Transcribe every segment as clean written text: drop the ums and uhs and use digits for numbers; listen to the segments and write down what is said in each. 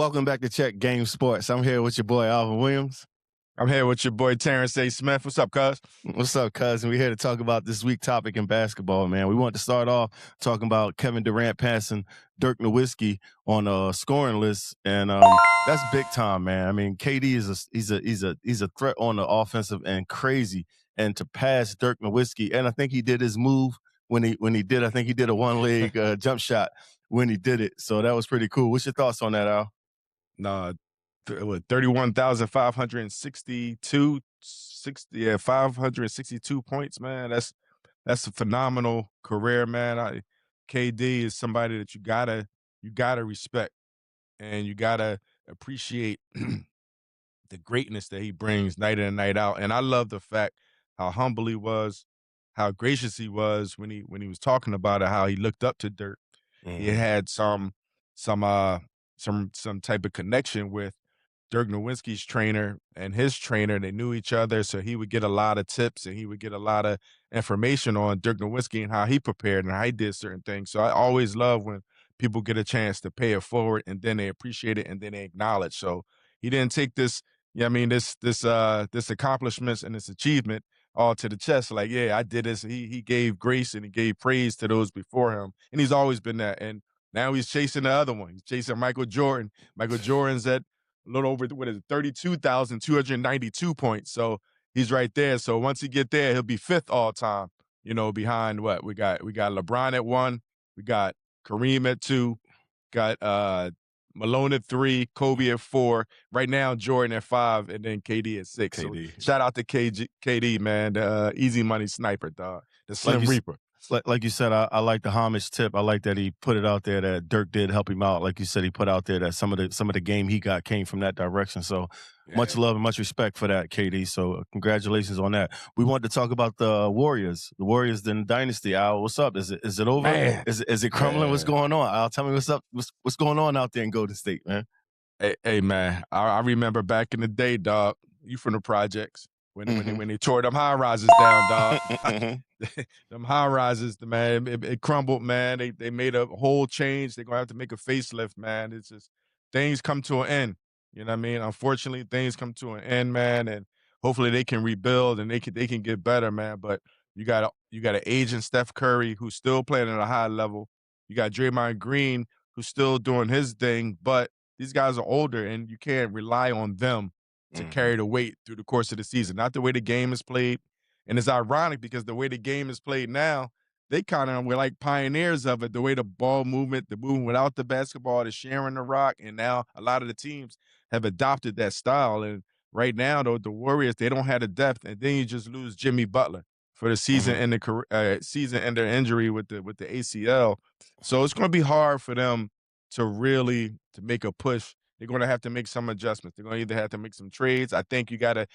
Welcome back to Check Game Sports. I'm here with your boy Alvin Williams. I'm here with your boy Terrence A. Smith. What's up, cuz? What's up, cousin? We're here to talk about this week topic in basketball, man. We want to start off talking about Kevin Durant passing Dirk Nowitzki on a scoring list, and that's big time, man. I mean, KD is a threat on the offensive end, crazy, and to pass Dirk Nowitzki, and I think he did his move when he did. I think he did a one leg jump shot when he did it, so that was pretty cool. What's your thoughts on that, Al? Nah, 31,562, 562 points, man. That's a phenomenal career, man. KD is somebody that you gotta respect, and you gotta appreciate the greatness that he brings night in and night out. And I love the fact how humble he was, how gracious he was when he was talking about it, how he looked up to Dirk. He had some type of connection with Dirk Nowitzki's trainer and his trainer. They knew each other, so he would get a lot of tips and he would get a lot of information on Dirk Nowitzki and how he prepared and how he did certain things. So I always love when people get a chance to pay it forward and then they appreciate it and then they acknowledge. So he didn't take this, this accomplishments and this achievement all to the chest. Like, yeah, I did this. He gave grace and he gave praise to those before him, and he's always been that. And now he's chasing the other one. He's chasing Michael Jordan. Michael Jordan's at a little over 32,292 points. So he's right there. So once he get there, he'll be fifth all time. Behind what we got LeBron at 1, we got Kareem at 2, got Malone at 3, Kobe at 4. Right now, Jordan at 5, and then KD at 6. KD. So shout out to KD, man, the easy money sniper, dog, the Slim Reaper. Like you said, I like the homage tip. I like that he put it out there that Dirk did help him out. Like you said, he put out there that some of the game he got came from that direction. So much love and much respect for that, KD. So congratulations on that. We wanted to talk about the Warriors. The Warriors in the dynasty. Al, what's up? Is it over? Man. Is it crumbling? Man. What's going on? Al, tell me what's up. What's going on out there in Golden State, man? Hey man, I remember back in the day, dog. You from the projects. When they tore them high rises down, dog. Them high rises, man, it crumbled, man. They made a whole change. They're gonna have to make a facelift, man. It's just things come to an end. You know what I mean? Unfortunately, things come to an end, man, and hopefully they can rebuild and they can get better, man. But you got an aging Steph Curry who's still playing at a high level. You got Draymond Green who's still doing his thing, but these guys are older and you can't rely on them to carry the weight through the course of the season. Not the way the game is played. And it's ironic because the way the game is played now, they kind of were like pioneers of it. The way the ball movement, the movement without the basketball, the sharing the rock. And now a lot of the teams have adopted that style. And right now, though, the Warriors, they don't have the depth. And then you just lose Jimmy Butler for the season and the season and their injury with the ACL. So it's going to be hard for them to make a push. They're going to have to make some adjustments. They're going to either have to make some trades. I think you gotta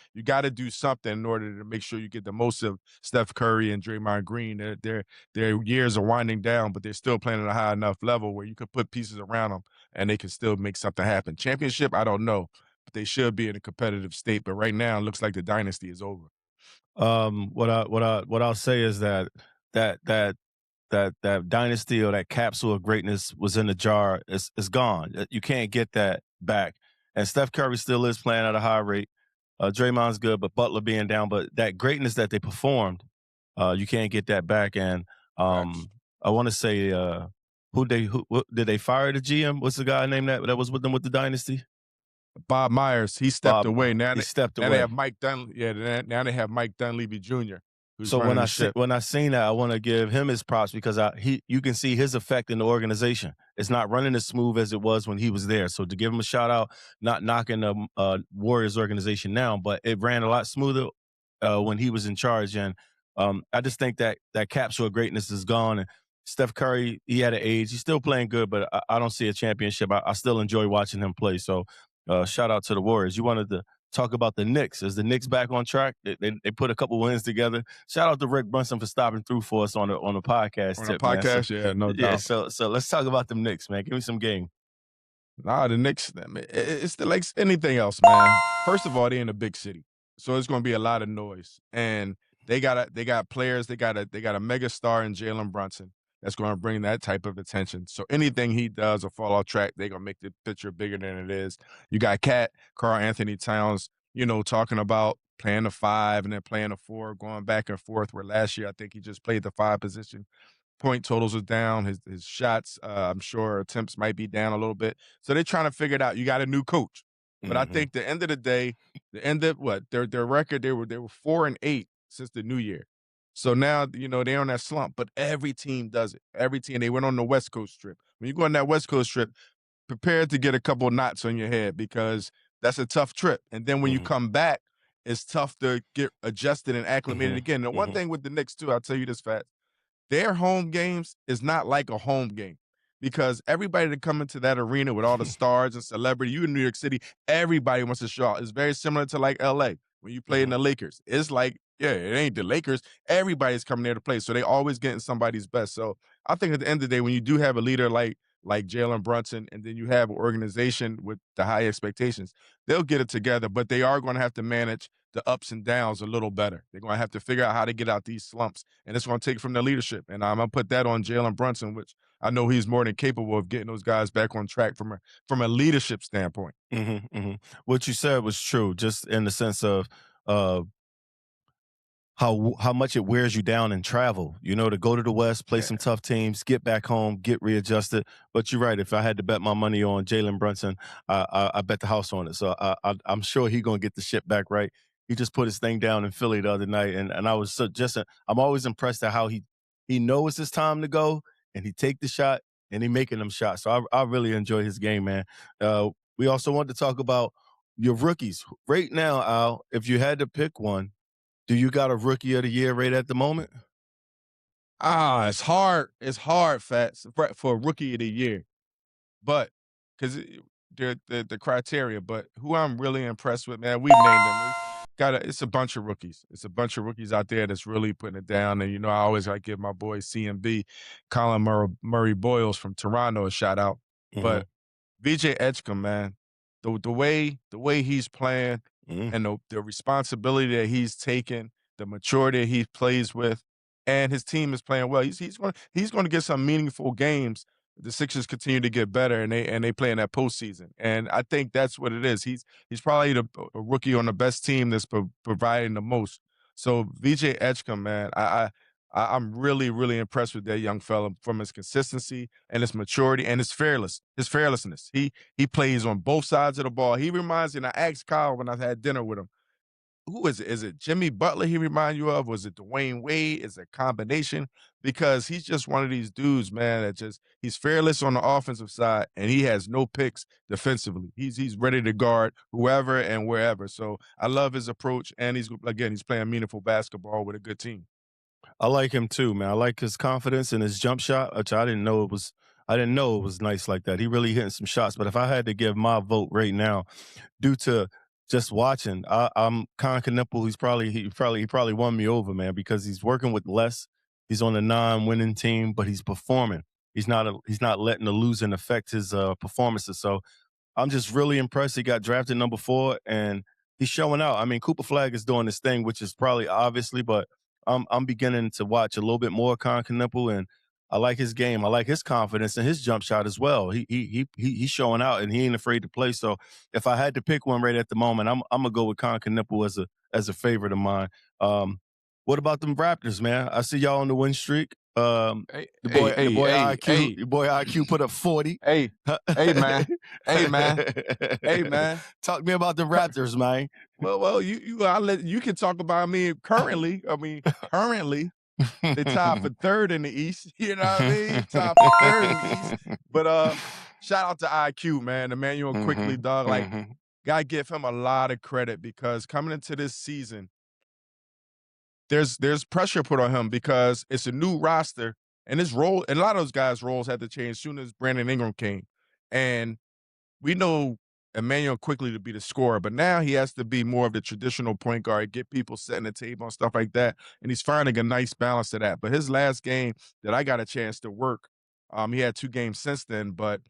do something in order to make sure you get the most of Steph Curry and Draymond Green. Their years are winding down, but they're still playing at a high enough level where you can put pieces around them and they can still make something happen. Championship, I don't know, but they should be in a competitive state. But right now, it looks like the dynasty is over. What I'll say is that dynasty or that capsule of greatness was in the jar. It's gone. You can't get that back. And Steph Curry still is playing at a high rate. Draymond's good, but Butler being down. But that greatness that they performed, you can't get that back. And I want to say, who did they fire the GM? What's the guy name that was with them with the dynasty? Bob Myers. He stepped away. Now he stepped away. Now they have Mike Dunleavy. Yeah, now they have Mike Dunleavy Jr. So when I seen that, I want to give him his props because you can see his effect in the organization. It's not running as smooth as it was when he was there. So to give him a shout out, not knocking the Warriors organization now, but it ran a lot smoother when he was in charge. And I just think that capsule of greatness is gone. And Steph Curry, he had an age. He's still playing good, but I don't see a championship. I still enjoy watching him play. So shout out to the Warriors. You wanted to talk about the Knicks. Is the Knicks back on track? They put a couple wins together. Shout out to Rick Brunson for stopping through for us on the podcast. On the podcast, man. No doubt. So let's talk about them Knicks, man. Give me some game. Nah, the Knicks, it's like anything else, man. First of all, they're in a big city, so it's going to be a lot of noise. And they got players. They got a mega star in Jalen Brunson. that's going to bring that type of attention. So anything he does or fall off track, they're going to make the picture bigger than it is. You got Carl Anthony Towns, talking about playing the 5 and then playing the 4, going back and forth, where last year I think he just played the 5 position. Point totals are down. His shots, I'm sure attempts might be down a little bit. So they're trying to figure it out. You got a new coach. But I think the end of the day, their record, they were 4-8 since the new year. So now, they're on that slump, but every team does it. Every team, they went on the West Coast trip. When you go on that West Coast trip, prepare to get a couple of knots on your head because that's a tough trip. And then when you come back, it's tough to get adjusted and acclimated again. And one thing with the Knicks, too, I'll tell you this, Fat, their home games is not like a home game because everybody that come into that arena with all the stars and celebrity, you in New York City, everybody wants to show out. It's very similar to like LA when you play in the Lakers. It's like, yeah, it ain't the Lakers. Everybody's coming there to play. So they always getting somebody's best. So I think at the end of the day, when you do have a leader like Jalen Brunson, and then you have an organization with the high expectations, they'll get it together, but they are going to have to manage the ups and downs a little better. They're going to have to figure out how to get out these slumps, and it's going to take from the leadership. And I'm going to put that on Jalen Brunson, which I know he's more than capable of getting those guys back on track from a leadership standpoint. What you said was true, just in the sense of uh, how much it wears you down in travel, to go to the West, play some tough teams, get back home, get readjusted. But you're right. If I had to bet my money on Jalen Brunson, I bet the house on it. So I'm sure he's going to get the ship back right. He just put his thing down in Philly the other night, and I was I'm always impressed at how he knows it's time to go, and he take the shot, and he making them shots. So I really enjoy his game, man. We also want to talk about your rookies right now, Al. If you had to pick one, do you got a rookie of the year right at the moment? It's hard. It's hard, Fats, for a rookie of the year. But because the criteria, but who I'm really impressed with, man, we've named them. It's a bunch of rookies. It's a bunch of rookies out there that's really putting it down. And I always give my boy CMB, Colin Murray Boyles from Toronto, a shout out. But VJ Edgecombe, man, the way he's playing and the responsibility that he's taken, the maturity he plays with, and his team is playing well. He's going to get some meaningful games. The Sixers continue to get better, and they play in that postseason. And I think that's what it is. He's probably a rookie on the best team that's providing the most. So VJ Edgecombe, man, I'm really, really impressed with that young fella from his consistency and his maturity and his fearlessness. He plays on both sides of the ball. He reminds me, and I asked Kyle when I had dinner with him, who is it? Is it Jimmy Butler he remind you of? Was it Dwayne Wade? Is it a combination? Because he's just one of these dudes, man, he's fearless on the offensive side and he has no picks defensively. He's ready to guard whoever and wherever. So I love his approach, and he's playing meaningful basketball with a good team. I like him too, man. I like his confidence and his jump shot, which I didn't know it was nice like that. He really hitting some shots. But if I had to give my vote right now, due to just watching, I'm Con Knipple. He probably won me over, man, because he's working with less. He's on a non-winning team, but he's performing. He's not letting the losing affect his performances. So I'm just really impressed. He got drafted number 4, and he's showing out. I mean, Cooper Flag is doing his thing, which is probably obviously, but I'm beginning to watch a little bit more Con Knipple, and I like his game. I like his confidence and his jump shot as well. He's showing out, and he ain't afraid to play. So if I had to pick one right at the moment, I'm gonna go with Con Knipple as a favorite of mine. What about them Raptors, man? I see y'all on the win streak. Your boy IQ put up 40. Hey, man. Hey, man. Talk to me about the Raptors, man. Well, you can talk about me currently. Currently, they tied for third in the East. You know what I mean? Tied for third in the East. But shout out to IQ, man. Emmanuel Quickly, dog. Gotta give him a lot of credit because coming into this season, there's pressure put on him because it's a new roster, and his role, and a lot of those guys' roles had to change as soon as Brandon Ingram came. And we know Emmanuel Quickly to be the scorer, but now he has to be more of the traditional point guard, get people setting the table and stuff like that. And he's finding a nice balance to that. But his last game that I got a chance to work, he had 2 games since then, but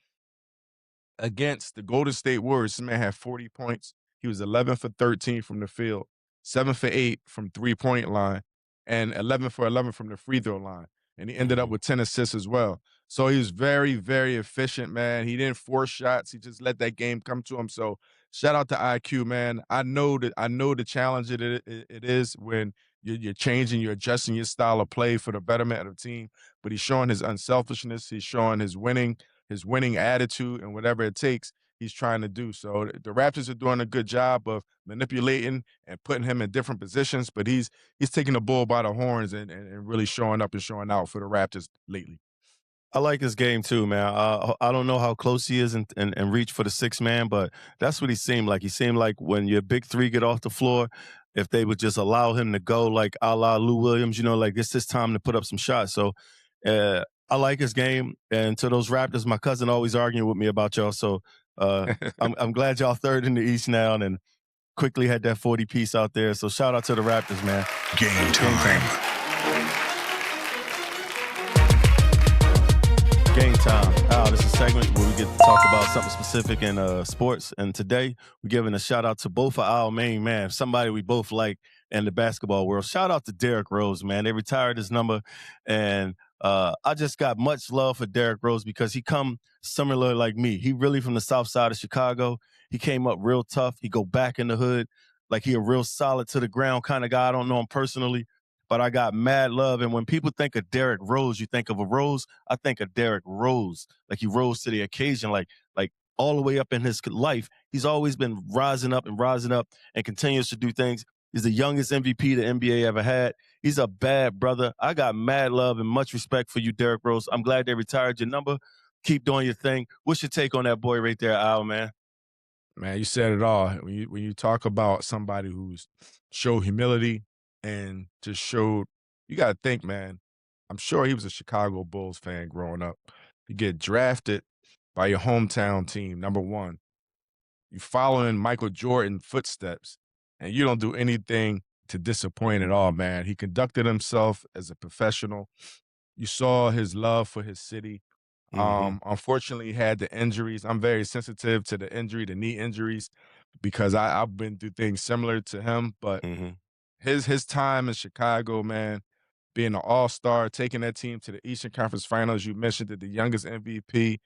against the Golden State Warriors, this man had 40 points. He was 11 for 13 from the field, 7 for 8 from 3-point line, and 11 for 11 from the free throw line. and he ended up with 10 assists as well. So he was very, very efficient, man. He didn't force shots. He just let that game come to him. So shout out to IQ, man. I know the challenge it is when you're changing, you're adjusting your style of play for the betterment of the team. But he's showing his unselfishness. He's showing his winning attitude, and whatever it takes, he's trying to do. So the Raptors are doing a good job of manipulating and putting him in different positions. But he's taking the bull by the horns and really showing up and showing out for the Raptors lately. I like his game too, man. I don't know how close he is and reach for the six man, but that's what he seemed like. He seemed like when your big three get off the floor, if they would just allow him to go like a la Lou Williams, like it's his time to put up some shots. So I like his game. And to those Raptors, my cousin always arguing with me about y'all. So I'm glad y'all third in the East now and quickly had that 40 piece out there. So shout out to the Raptors, man. Game time. Game time. This is a segment where we get to talk about something specific in sports. And today, we're giving a shout out to both of our main man, somebody we both like in the basketball world. Shout out to Derrick Rose, man. They retired his number. And I just got much love for Derrick Rose because he come similar like me. He really from the south side of Chicago. He came up real tough. He go back in the hood. Like he a real solid to the ground kind of guy. I don't know him personally, but I got mad love. And when people think of Derrick Rose, you think of a rose. I think of Derrick Rose. Like he rose to the occasion, like all the way up in his life. He's always been rising up and continues to do things. He's the youngest MVP the NBA ever had. He's a bad brother. I got mad love and much respect for you, Derrick Rose. I'm glad they retired your number. Keep doing your thing. What's your take on that boy right there, Al, man? Man, you said it all. When you talk about somebody who's showed humility and just showed, you got to think, man. I'm sure he was a Chicago Bulls fan growing up. You get drafted by your hometown team, number one. You following Michael Jordan footsteps, and you don't do anything to disappoint at all, man. He conducted himself as a professional. You saw his love for his city. Unfortunately, he had the injuries. I'm very sensitive to the knee injuries, because I've been through things similar to him. But his time in Chicago, man, being an all-star, taking that team to the Eastern Conference Finals. You mentioned it, the youngest MVP,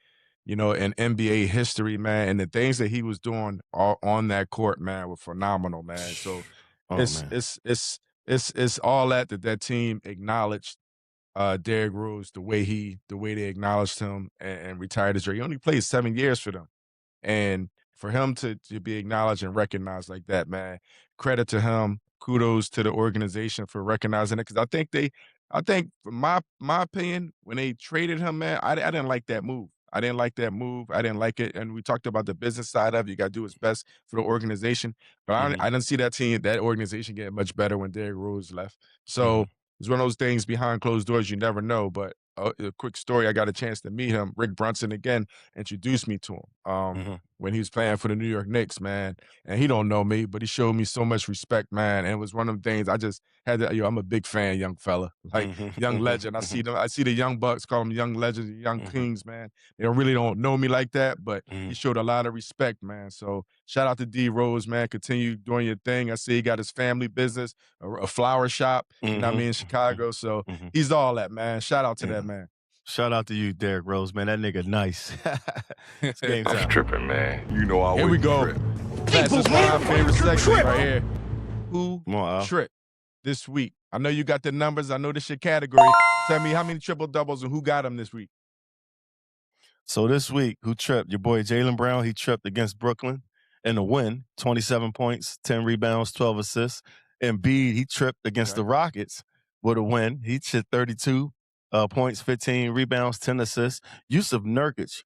in NBA history, man. And the things that he was doing on that court, man, were phenomenal, man. So it's all that team acknowledged Derrick Rose the way they acknowledged him and retired his jersey. He only played 7 years for them. And for him to be acknowledged and recognized like that, man, credit to him. Kudos to the organization for recognizing it. Because I think, from my opinion, when they traded him, man, I didn't like that move. I didn't like it. And we talked about the business side of it. You got to do what's best for the organization. But I didn't see that organization getting much better when Derrick Rose left. So it's one of those things behind closed doors you never know. But a quick story, I got a chance to meet him. Rick Brunson, again, introduced me to him when he was playing for the New York Knicks, man. And he don't know me, but he showed me so much respect, man. And it was one of the things I just had to, I'm a big fan, young fella, like young legend. I see the young Bucks, call them young legends, young kings, man. They really don't know me like that, but he showed a lot of respect, man. So shout out to D Rose, man. Continue doing your thing. I see he got his family business, a flower shop, you know what I mean, in Chicago. So he's all that, man. Shout out to that, man. Shout out to you, Derrick Rose, man. That nigga nice. It's game time. I'm tripping, man. You know I Here we go. That's one of our favorite segments right here. Who tripped this week? I know you got the numbers. I know this your category. Tell me how many triple doubles and who got them this week. So this week, who tripped? Your boy Jaylen Brown. He tripped against Brooklyn in a win, 27 points, 10 rebounds, 12 assists. Embiid, he tripped against the Rockets with a win. He hit 32 points, 15 rebounds, 10 assists. Yusuf Nurkic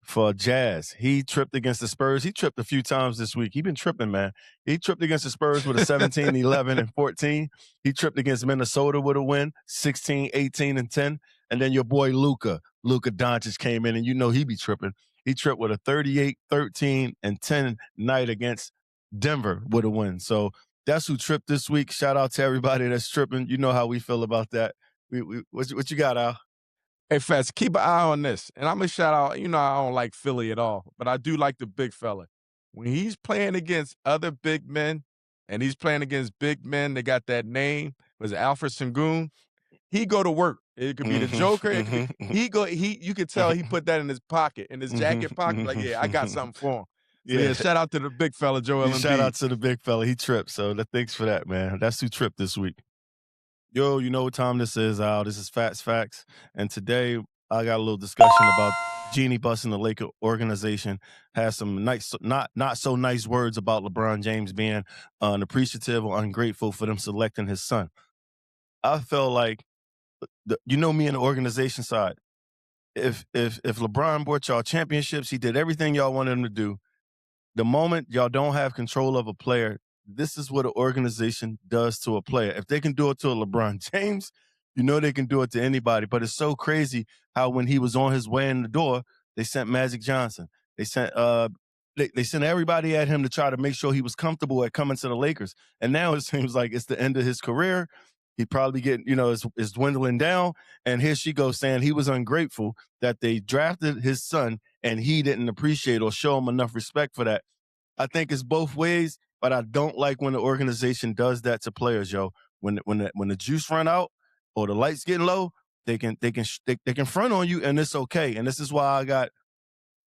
for Jazz. He tripped against the Spurs. He tripped a few times this week. He been tripping, man. He tripped against the Spurs with a 17, 11, and 14. He tripped against Minnesota with a win, 16, 18, and 10. And then your boy Luka Doncic came in, and you know he be tripping. He tripped with a 38, 13, and 10 night against Denver with a win. So that's who tripped this week. Shout out to everybody that's tripping. You know how we feel about that. What you got, Al? Hey, Fats, keep an eye on this. And I'm going to shout out, I don't like Philly at all, but I do like the big fella. When he's playing against other big men, and he's playing against big men that got that name, was Alfred Sengun, he go to work. It could be the Joker. It could be you could tell he put that in his pocket, in his jacket pocket. Like, yeah, I got something for him. So yeah, shout out to the big fella, Joel Embiid. Shout out to the big fella. He tripped. So thanks for that, man. That's who tripped this week. Yo, you know what time this is, Al. This is Facts. And today I got a little discussion about Jeanie Buss and the Laker organization. Has some nice, not so nice words about LeBron James being unappreciative or ungrateful for them selecting his son. I felt like, you know me in the organization side. If LeBron brought y'all championships, he did everything y'all wanted him to do. The moment y'all don't have control of a player, this is what an organization does to a player. If they can do it to a LeBron James, you know they can do it to anybody. But it's so crazy how when he was on his way in the door, they sent Magic Johnson. They sent they sent everybody at him to try to make sure he was comfortable at coming to the Lakers. And now it seems like it's the end of his career. He probably is dwindling down. And here she goes saying he was ungrateful that they drafted his son and he didn't appreciate or show him enough respect for that. I think it's both ways, but I don't like when the organization does that to players, yo. When the juice run out or the lights getting low, they can front on you, and it's okay. And this is why I got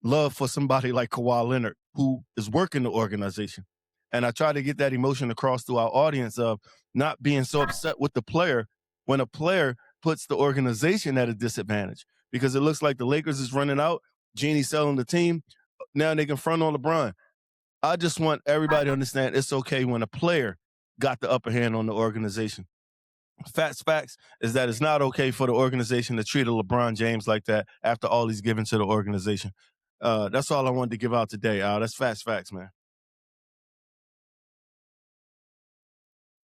love for somebody like Kawhi Leonard, who is working the organization. And I try to get that emotion across to our audience of not being so upset with the player when a player puts the organization at a disadvantage. Because it looks like the Lakers is running out, Jeanie selling the team. Now they can front on LeBron. I just want everybody to understand it's okay when a player got the upper hand on the organization. Facts is that it's not okay for the organization to treat a LeBron James like that after all he's given to the organization. That's all I wanted to give out today, Al. That's facts, man.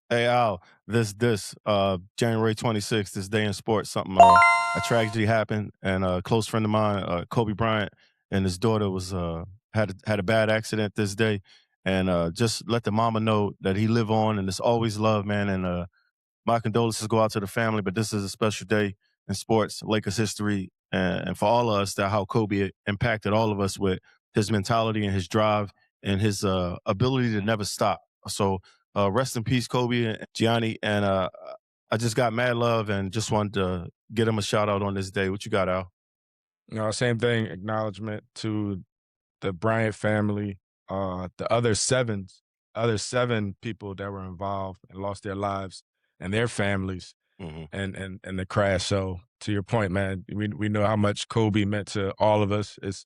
Hey, Al, this January 26th, this day in sports, something, a tragedy happened, and a close friend of mine, Kobe Bryant, and his daughter was had a bad accident this day, and just let the mama know that he live on, and it's always love, man, and my condolences go out to the family, but this is a special day in sports, Lakers history, and for all of us, that how Kobe impacted all of us with his mentality and his drive and his ability to never stop. So rest in peace, Kobe and Gianni. And I just got mad love and just wanted to get him a shout out on this day. What you got, Al? No, same thing. Acknowledgement to the Bryant family, the other seven people that were involved and lost their lives and their families and the crash. So to your point, man, we know how much Kobe meant to all of us. It's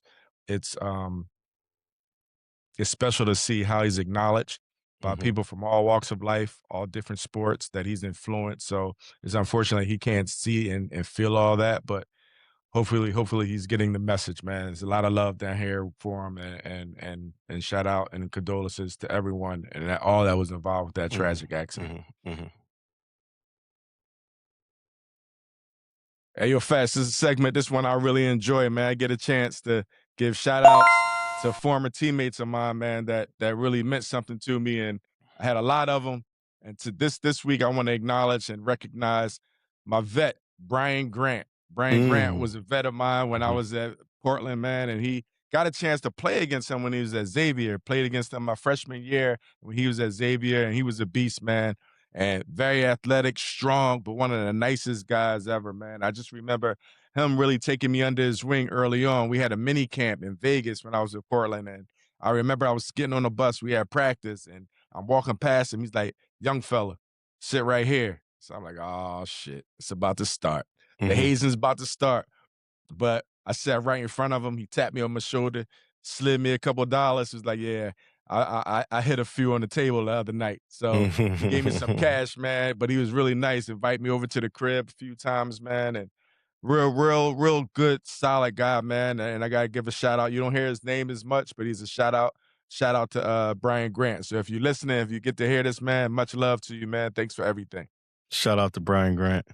special to see how he's acknowledged by people from all walks of life, all different sports that he's influenced. So it's unfortunate he can't see and feel all that, but hopefully he's getting the message, man. There's a lot of love down here for him, and shout out and condolences to everyone and all that was involved with that tragic accident. Hey, yo, Fast, this is a segment, this one I really enjoy, man. I get a chance to give shout outs to former teammates of mine, man, that really meant something to me, and I had a lot of them. And to this week, I want to acknowledge and recognize my vet, Brian Grant. Brian Grant was a vet of mine when I was at Portland, man, and he got a chance to play against him when he was at Xavier. Played against him my freshman year when he was at Xavier, and he was a beast, man, and very athletic, strong, but one of the nicest guys ever, man. I just remember him really taking me under his wing early on. We had a mini camp in Vegas when I was at Portland, and I remember I was getting on the bus. We had practice, and I'm walking past him. He's like, "Young fella, sit right here." So I'm like, "Oh, shit, it's about to start. The hazing's about to start." But I sat right in front of him. He tapped me on my shoulder, slid me a couple of dollars. He was like, "Yeah, I hit a few on the table the other night." So he gave me some cash, man, but he was really nice. Invite me over to the crib a few times, man, and real good, solid guy, man. And I got to give a shout out. You don't hear his name as much, but he's a shout out to Brian Grant. So if you're listening, if you get to hear this, man, much love to you, man. Thanks for everything. Shout out to Brian Grant.